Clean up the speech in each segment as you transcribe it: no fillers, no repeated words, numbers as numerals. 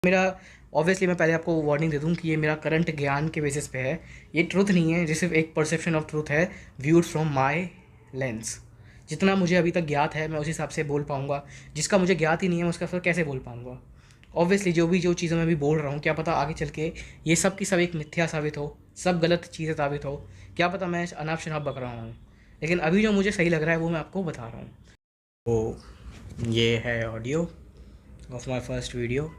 मेरा ऑब्वियसली मैं पहले आपको वार्निंग दे दूं कि ये मेरा करंट ज्ञान के बेसिस पे है, ये ट्रुथ नहीं है, ये सिर्फ एक परसेप्शन ऑफ ट्रुथ है व्यूड फ्रॉम माय लेंस। जितना मुझे अभी तक ज्ञात है मैं उस हिसाब से बोल पाऊँगा, जिसका मुझे ज्ञात ही नहीं है उसका फिर कैसे बोल पाऊँगा। ऑब्वियसली जो चीज़ें मैं भी बोल रहा हूँ क्या पता आगे चल के ये सब की सब एक मिथ्या साबित हो, सब गलत चीज़ें साबित हो, क्या पता मैं अनाप शनाप बक रहा हूँ, लेकिन अभी जो मुझे सही लग रहा है वो मैं आपको बता रहा हूँ। तो ये है audio of my first video.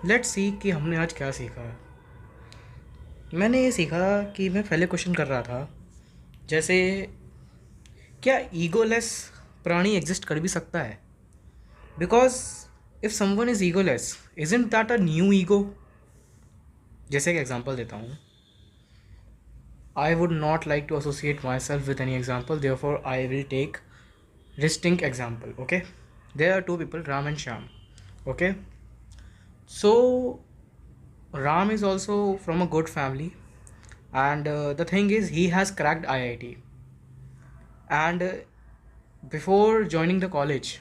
Let's see कि हमने आज क्या सीखा। मैंने ये सीखा कि मैं पहले क्वेश्चन कर रहा था, जैसे क्या ईगोलेस प्राणी एग्जिस्ट कर भी सकता है? Because if someone is egoless isn't that a new ego. जैसे एक एग्जांपल देता हूँ, I would not like to associate myself with any example, therefore I will take distinct example. Okay, there are two people, Ram and Shyam. Okay, so Ram is also from a good family, and the thing is he has cracked IIT, and before joining the college,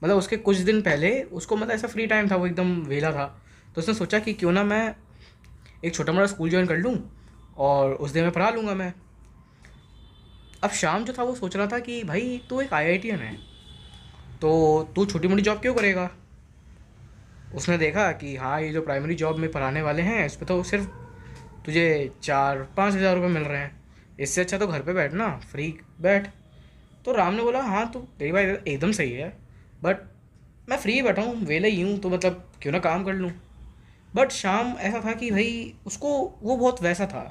मतलब उसके कुछ दिन पहले उसको मतलब ऐसा free time था, वो एकदम वेला था, तो उसने सोचा कि क्यों ना मैं एक छोटा मोटा स्कूल ज्वाइन कर लूँ और उस दिन मैं पढ़ा लूँगा मैं। अब शाम जो था वो सोच रहा था कि भाई तू एक IITian है तो तू छोटी मोटी जॉब क्यों करेगा। उसने देखा कि हाँ ये जो प्राइमरी जॉब में पढ़ाने वाले हैं इस पर तो सिर्फ तुझे 4-5 हज़ार रुपये मिल रहे हैं, इससे अच्छा तो घर पे बैठ ना, फ्री बैठ। तो राम ने बोला हाँ तो तेरी बात एकदम सही है, बट मैं फ्री बैठा हूँ, वेले ही हूँ, तो मतलब क्यों ना काम कर लूँ। बट शाम ऐसा था कि भाई उसको वो बहुत वैसा था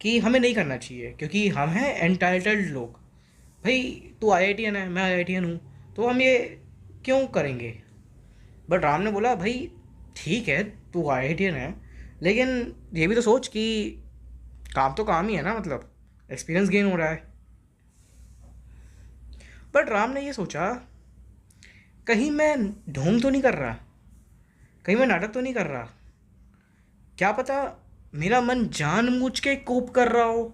कि हमें नहीं करना चाहिए क्योंकि हम हैं एंटाइटल्ड लोग। भाई तू IITian है, मैं IITian हूँ, तो हम ये क्यों करेंगे। बट राम ने बोला भाई ठीक है तू IITian है, लेकिन ये भी तो सोच कि काम तो काम ही है ना, मतलब एक्सपीरियंस गेन हो रहा है। बट राम ने ये सोचा कहीं मैं ढोंग तो नहीं कर रहा, कहीं मैं नाटक तो नहीं कर रहा, क्या पता मेरा मन जानबूझ के कोप कर रहा हो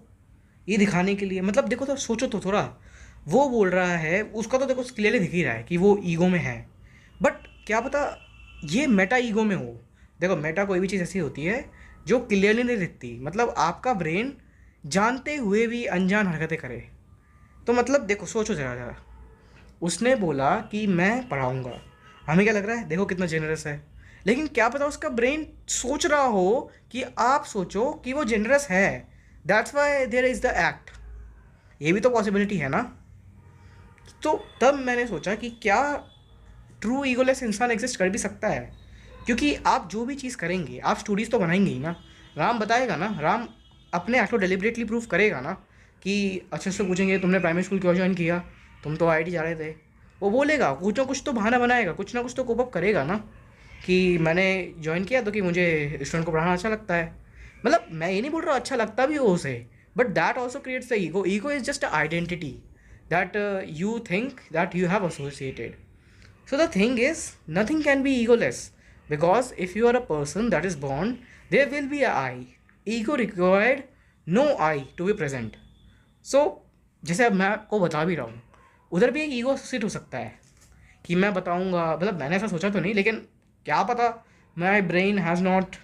ये दिखाने के लिए। मतलब देखो तो सोचो तो थोड़ा, वो बोल रहा है उसका तो देखो क्लियरली दिख ही रहा है कि वो ईगो में है, बट क्या पता ये मेटा ईगो में हो। देखो मेटा कोई भी चीज़ ऐसी होती है जो क्लियरली नहीं दिखती, मतलब आपका ब्रेन जानते हुए भी अनजान हरकतें करे। तो मतलब देखो सोचो ज़रा ज़रा, उसने बोला कि मैं पढ़ाऊँगा, हमें क्या लग रहा है देखो कितना जेनरस है, लेकिन क्या पता उसका ब्रेन सोच रहा हो कि आप सोचो कि वो जेनरस है, that's why there is the act. ये भी तो पॉसिबिलिटी है ना। तो तब मैंने सोचा कि क्या ट्रू ईगोलेस इंसान एग्जिस्ट कर भी सकता है, क्योंकि आप जो भी चीज़ करेंगे आप स्टोरीज तो बनाएंगे ही ना। राम बताएगा ना, राम अपने आप को डेलिबरेटली प्रूव करेगा ना कि अच्छे से पूछेंगे तुमने प्राइमरी स्कूल क्यों ज्वाइन किया, तुम तो IIT जा रहे थे, वो बोलेगा कुछ ना कुछ तो बहाना बनाएगा, कुछ ना कुछ तो कोप अप करेगा ना कि मैंने ज्वाइन किया तो कि मुझे स्टूडेंट को पढ़ाना अच्छा लगता है। मतलब मैं ये नहीं बोल रहा अच्छा लगता भी हो उसे, but that also creates the ego. Ego is just identity that you think that you have associated. So the thing is, nothing can be egoless, because if you are a person that is born, there will be a I. Ego required no I to be present. So जैसे अब मैं आपको बता भी रहा हूँ, उधर भी एक ईगो एसोसिएट हो सकता है कि मैं बताऊँगा, मतलब मैंने ऐसा सोचा तो नहीं, लेकिन क्या पता my brain has not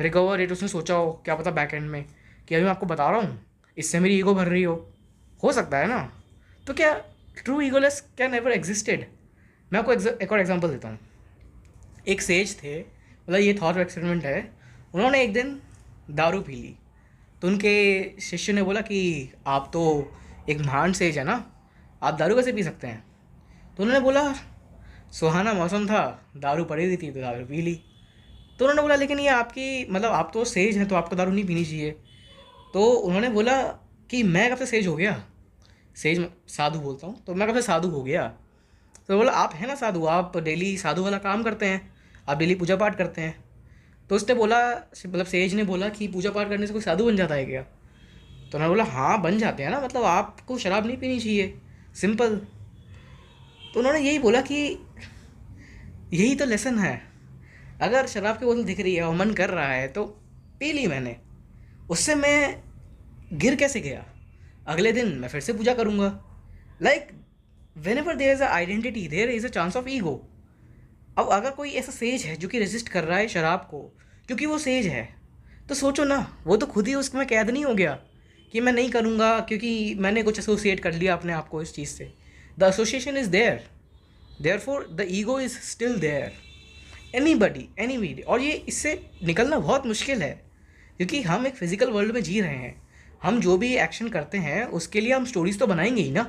recover it, उसने सोचा हो क्या पता बैक एंड में कि अभी मैं आपको बता रहा हूँ इससे मेरी ईगो भर रही हो सकता है ना। तो क्या true egoless can never existed. मैं आपको एक और एग्जांपल देता हूँ। एक सेज थे, मतलब ये थॉट एक्सपेरिमेंट है, उन्होंने एक दिन दारू पी ली, तो उनके शिष्य ने बोला कि आप तो एक महान सेज है ना, आप दारू कैसे पी सकते हैं। तो उन्होंने बोला सुहाना मौसम था, दारू पड़ी हुई थी तो दारू पी ली। तो उन्होंने बोला लेकिन ये आपकी मतलब आप तो सेज हैं तो आपको दारू नहीं पीनी चाहिए। तो उन्होंने बोला कि मैं कब से सेज हो गया, सेज साधु बोलता हूँ, तो मैं कब से साधु हो गया। तो बोला आप हैं ना साधु, आप डेली साधु वाला काम करते हैं, आप डेली पूजा पाठ करते हैं। तो उसने बोला, मतलब सेज ने बोला कि पूजा पाठ करने से कोई साधु बन जाता है क्या। तो उन्होंने बोला हाँ बन जाते हैं ना, मतलब आपको शराब नहीं पीनी चाहिए, सिंपल। तो उन्होंने यही बोला कि यही तो लेसन है, अगर शराब की बोतल दिख रही है और मन कर रहा है तो पी ली मैंने, उससे मैं गिर कैसे गया, अगले दिन मैं फिर से पूजा करूँगा। Like whenever there is a identity there is a chance of ego. अब अगर कोई ऐसा सेज है जो कि रेजिस्ट कर रहा है शराब को क्योंकि वो सेज है, तो सोचो ना, वो तो खुद ही उसमें कैद नहीं हो गया कि मैं नहीं करूँगा क्योंकि मैंने कुछ एसोसिएट कर लिया अपने आप को इस चीज़ से। The association is there, therefore the ego is still there. Anybody any, और ये इससे निकलना बहुत मुश्किल है क्योंकि हम एक फिजिकल वर्ल्ड में जी रहे हैं। हम जो भी एक्शन करते हैं उसके लिए हम स्टोरीज तो बनाएंगे ही ना,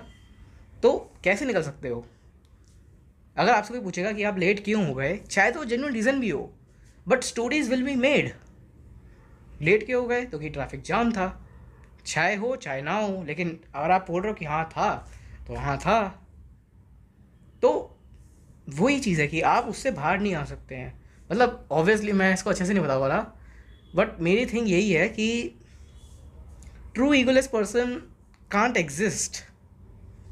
तो कैसे निकल सकते हो? अगर आपसे कोई पूछेगा कि आप लेट क्यों हो गए, शायद वो जेन्युइन रीज़न भी हो, but stories will be made. Late क्यों हो गए? तो कि ट्रैफिक जाम था, चाहे हो चाहे ना हो, लेकिन अगर आप बोल रहे हो कि हाँ था, तो हाँ था। तो वही चीज़ है कि आप उससे बाहर नहीं आ सकते हैं। मतलब ऑब्वियसली मैं इसको अच्छे से नहीं बता पा रहा, बट मेरी थिंग यही है कि true egoless person can't exist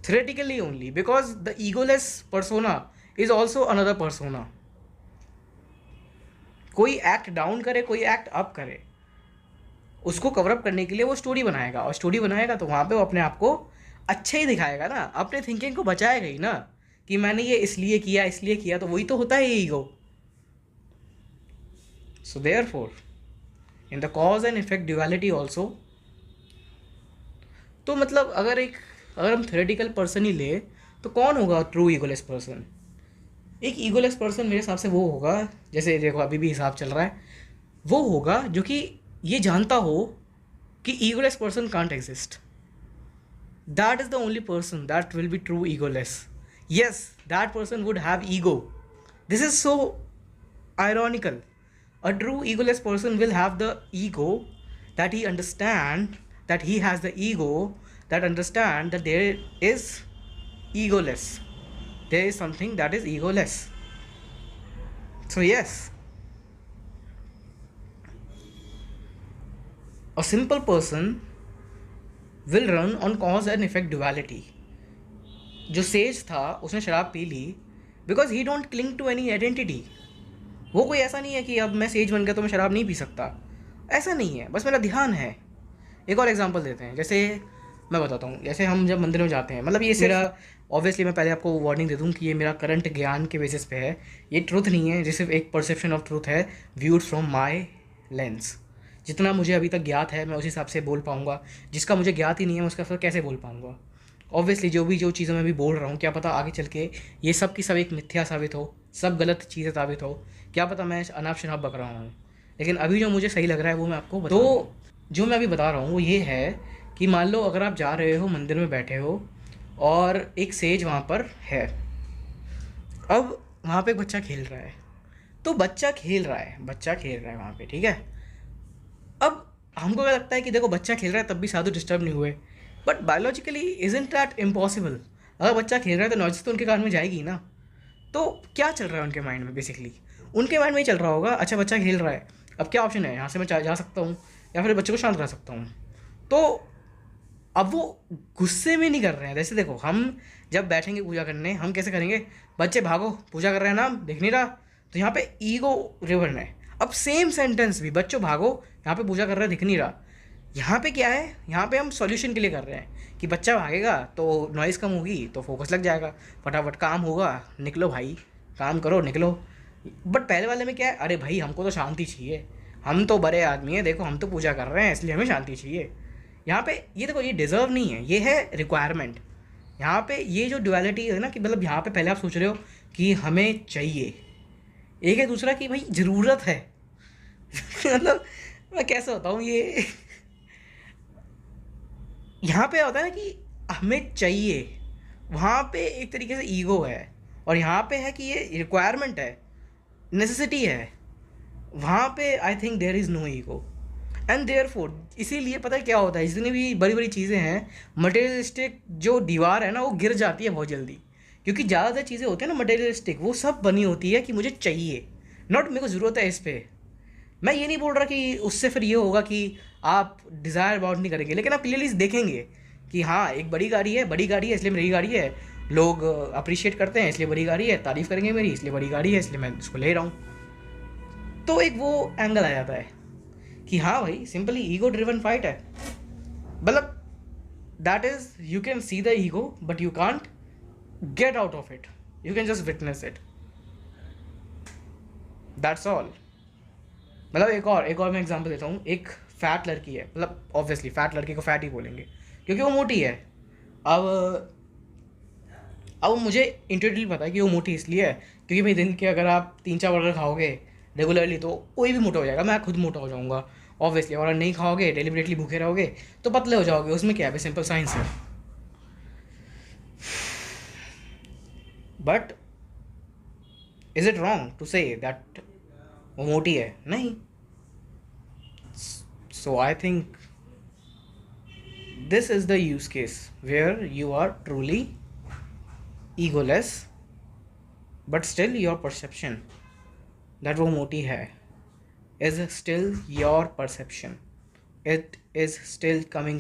theoretically only because the egoless persona is also another persona. कोई एक्ट डाउन करे, कोई एक्ट अप करे, उसको कवर अप करने के लिए वो स्टोरी बनाएगा, और स्टोरी बनाएगा तो वहाँ पे वो अपने आप को अच्छा ही दिखाएगा ना, अपने थिंकिंग को बचाएगा ही ना कि मैंने ये इसलिए किया, तो वही तो होता है ego. So therefore in the cause and effect duality also, तो मतलब अगर हम थ्योरेटिकल पर्सन ही ले तो कौन होगा ट्रू ईगोलेस पर्सन? एक ईगोलेस पर्सन मेरे हिसाब से वो होगा, जैसे देखो अभी भी हिसाब चल रहा है, वो होगा जो कि ये जानता हो कि egoless person can't exist. That is the only person that will be true egoless. Yes, that person would have ego. This is so ironical. A true egoless person will have the ego that he has the ego that understand that there is egoless. There is something that is egoless. So yes, a simple person will run on cause and effect duality. जो sage था उसने शराब पी ली because he don't cling to any identity. वो कोई ऐसा नहीं है कि अब मैं सेज बन गया तो मैं शराब नहीं पी सकता, ऐसा नहीं है, बस मेरा ध्यान है। एक और एग्जांपल देते हैं, जैसे मैं बताता हूँ, जैसे हम जब मंदिर में जाते हैं, मतलब ये मेरा ऑब्वियसली मैं पहले आपको वार्निंग दे दूँ कि ये मेरा करंट ज्ञान के बेसिस पे है, ये ट्रुथ नहीं है, ये सिर्फ एक परसेप्शन ऑफ ट्रुथ है व्यूड फ्रॉम माई लेंस। जितना मुझे अभी तक ज्ञात है मैं उस हिसाब से बोल पाऊँगा, जिसका मुझे ज्ञात ही नहीं है मैं उसका फिर कैसे बोल पाऊँगा। ऑब्वियसली जो चीज़ें मैं भी बोल रहा हूँ, क्या पता आगे चल के ये सब की सब एक मिथ्या साबित हो, सब गलत चीज़ें साबित हो, क्या पता मैं अनाप शनाप बक रहा हूँ, लेकिन अभी जो मुझे सही लग रहा है वो मैं आपको बता। तो जो मैं अभी बता रहा हूँ वो ये है कि मान लो अगर आप जा रहे हो, मंदिर में बैठे हो और एक सेज वहाँ पर है, अब वहाँ पे एक बच्चा खेल रहा है, तो बच्चा खेल रहा है वहाँ पे, ठीक है। अब हमको क्या लगता है कि देखो बच्चा खेल रहा है तब भी साधु डिस्टर्ब नहीं हुए, but biologically isn't that impossible. अगर बच्चा खेल रहा है तो नॉइज़ तो उनके कान में जाएगी ना। तो क्या चल रहा है उनके माइंड में? बेसिकली उनके माइंड में ही चल रहा होगा, अच्छा बच्चा खेल रहा है, अब क्या ऑप्शन है, यहाँ से मैं जा सकता हूँ या फिर बच्चे को शांत कर सकता हूँ। तो अब वो गुस्से में नहीं कर रहे हैं। जैसे देखो हम जब बैठेंगे पूजा करने, हम कैसे करेंगे, बच्चे भागो पूजा कर रहे हैं ना, देख नहीं रहा, तो यहाँ पे ईगो रिवर्न है। अब सेम सेंटेंस भी, बच्चों भागो यहाँ पे पूजा कर रहे हैं, दिख नहीं रहा, यहाँ पे क्या है, यहाँ पे हम सॉल्यूशन के लिए कर रहे हैं कि बच्चा भागेगा तो नॉइज़ कम होगी, तो फोकस लग जाएगा, फटाफट काम होगा, निकलो भाई काम करो निकलो। बट पहले वाले में क्या है, अरे भाई हमको तो शांति चाहिए, हम तो बड़े आदमी हैं, देखो हम तो पूजा कर रहे हैं इसलिए हमें शांति चाहिए। यहाँ पे ये देखो, ये डिज़र्व नहीं है, ये है रिक्वायरमेंट। यहाँ पे ये जो ड्युअलिटी है ना, कि मतलब यहाँ पे पहले आप सोच रहे हो कि हमें चाहिए, एक है दूसरा कि भाई ज़रूरत है। मतलब मैं कैसे बताऊँ ये यहाँ पे होता है ना कि हमें चाहिए, वहाँ पे एक तरीके से ईगो है, और यहाँ पे है कि ये रिक्वायरमेंट है, नेसेसिटी है। वहाँ पे I think there is no ego and therefore, इसीलिए पता है क्या होता है, जितनी भी बड़ी बड़ी चीज़ें हैं, मटेरियलिस्टिक जो दीवार है ना वो गिर जाती है बहुत जल्दी, क्योंकि ज़्यादातर चीज़ें होती हैं ना मटेरियलिस्टिक, वो सब बनी होती है कि मुझे चाहिए, नॉट मेरे को ज़रूरत है इस पर। मैं ये नहीं बोल रहा कि उससे फिर ये होगा कि आप डिज़ायर अबाउट नहीं करेंगे, लेकिन आप क्लियरली देखेंगे कि हाँ एक बड़ी गाड़ी है इसलिए मेरी गाड़ी है, लोग अप्रिशिएट करते हैं इसलिए बड़ी गाड़ी है, तारीफ़ करेंगे मेरी इसलिए बड़ी गाड़ी है, इसलिए मैं इसको ले रहा हूँ। तो एक वो एंगल आ जाता है कि हाँ भाई सिंपली ईगो ड्रिवन फाइट है। मतलब that is you can see the ego but you can't get out of it, you can just witness it. That's all. मतलब एक और मैं एग्जांपल देता हूँ। एक फैट लड़की है, मतलब ऑब्वियसली फैट लड़की को फैट ही बोलेंगे क्योंकि वो मोटी है। अब अब मुझे इंट्यूटिवली पता है कि वो मोटी इसलिए है क्योंकि भाई दिन के अगर आप 3-4 बर्गर खाओगे रेगुलरली तो कोई भी मोटा हो जाएगा, मैं खुद मोटा हो जाऊंगा ऑब्वियसली। और नहीं खाओगे, डेलिबरेटली भूखे रहोगे तो पतले हो जाओगे। उसमें क्या है, सिंपल साइंस है। But is it wrong to say that वो मोटी है? नहीं। So I think this is the use case where you are truly egoless, but still your perception that वो मोटी है is still your perception. It is still coming